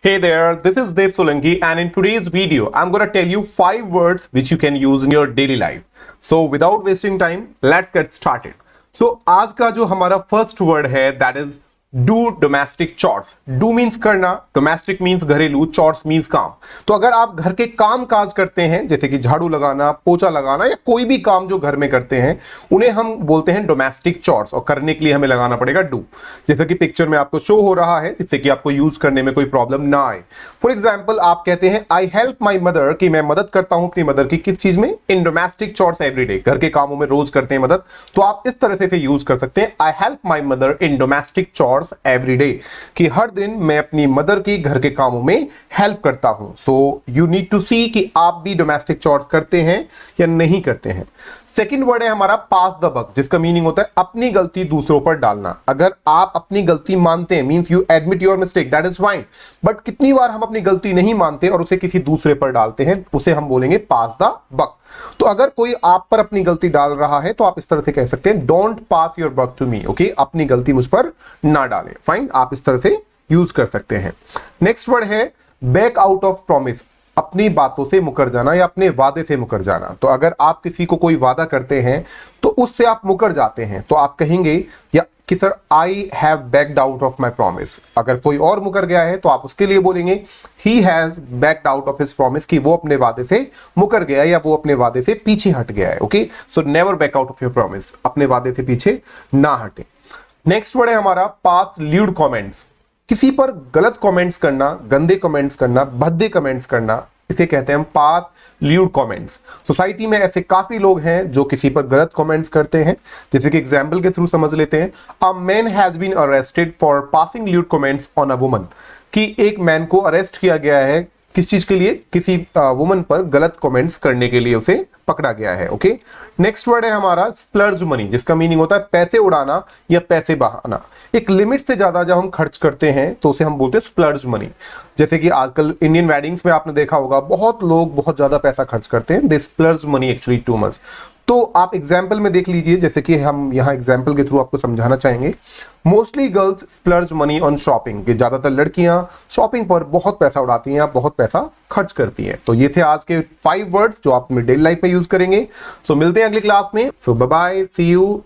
Hey there, this is Dev Solanki, and in today's video, I'm going to tell you 5 words which you can use in your daily life. So, without wasting time, let's get started. So, आज का जो हमारा first word है, that is do domestic chores. Do means करना, domestic means घरेलू, chores means काम. तो अगर आप घर के काम काज करते हैं, जैसे कि झाड़ू लगाना, पोछा लगाना या कोई भी काम जो घर में करते हैं, उन्हें हम बोलते हैं domestic chores, और करने के लिए हमें लगाना पड़ेगा do. जैसे कि पिक्चर में आपको शो हो रहा है, जिससे कि आपको यूज करने में कोई प्रॉब्लम ना आए. फॉर एग्जाम्पल आप कहते हैं आई हेल्प माई मदर, कि मैं मदद करता हूं अपनी मदर की किस चीज में, इन डोमेस्टिक चॉर्स एवरीडे, घर के कामों में रोज करते हैं मदद. तो आप इस तरह से यूज कर सकते हैं I help my mother in domestic chores everyday, कि हर दिन मैं अपनी मदर की घर के कामों में हेल्प करता हूं. सो यू नीड टू सी कि आप भी डोमेस्टिक चॉर्स करते हैं या नहीं करते हैं. सेकंड वर्ड है हमारा पास द बक, जिसका मीनिंग होता है अपनी गलती दूसरों पर डालना. अगर आप अपनी गलती मानते हैं, means you admit your mistake, that is fine. But कितनी बार हम अपनी गलती नहीं मानते और उसे किसी दूसरे पर डालते हैं, उसे हम बोलेंगे पास द बक. तो अगर कोई आप पर अपनी गलती डाल रहा है तो आप इस तरह से कह सकते हैं don't pass your buck to me. Okay, अपनी गलती मुझ पर ना डालें. फाइन, आप इस तरह से यूज कर सकते हैं. नेक्स्ट वर्ड है बैक आउट ऑफ प्रॉमिस, अपनी बातों से मुकर जाना या अपने वादे से मुकर जाना. तो अगर आप किसी को कोई वादा करते हैं तो उससे आप मुकर जाते हैं, तो आप कहेंगे या कि sir I have backed out of my promise. अगर कोई और मुकर गया है तो आप उसके लिए बोलेंगे he has backed out of his promise, कि वो अपने वादे से मुकर गया या वो अपने वादे से पीछे हट गया है. Okay, so never back out of your promise, अपने वादे से पीछे ना हटे. नेक्स्ट वर्ड है हमारा पास ल्यूड कॉमेंट्स, किसी पर गलत कमेंट्स करना, गंदे कमेंट्स करना, भद्दे कमेंट्स करना, इसे कहते हैं हम पास ल्यूड कमेंट्स. सोसाइटी में ऐसे काफी लोग हैं जो किसी पर गलत कमेंट्स करते हैं. जैसे कि एग्जांपल के थ्रू समझ लेते हैं. A man has been arrested for passing lewd comments on a woman, कि एक मैन को अरेस्ट किया गया है किस चीज के लिए, किसी वुमन पर गलत कमेंट्स करने के लिए उसे पकड़ा गया है. ओके, नेक्स्ट वर्ड है हमारा स्प्लर्ज मनी, जिसका मीनिंग होता है पैसे उड़ाना या पैसे बहाना. एक लिमिट से ज्यादा जब हम खर्च करते हैं तो उसे हम बोलते हैं स्प्लर्ज मनी. जैसे कि आजकल इंडियन वेडिंग्स में आपने देखा होगा बहुत लोग बहुत ज्यादा पैसा खर्च करते हैं. They splurge money actually too much. तो आप एग्जाम्पल में देख लीजिए, जैसे कि हम यहाँ एग्जाम्पल के थ्रू आपको समझाना चाहेंगे. Mostly girls splurge money on shopping, कि ज्यादातर लड़कियां शॉपिंग पर बहुत पैसा उड़ाती हैं, बहुत पैसा खर्च करती हैं. तो ये थे आज के 5 वर्ड्स जो आप अपनी डेली लाइफ में यूज करेंगे. सो मिलते हैं अगली क्लास में. सो बाय बाय, सी यू.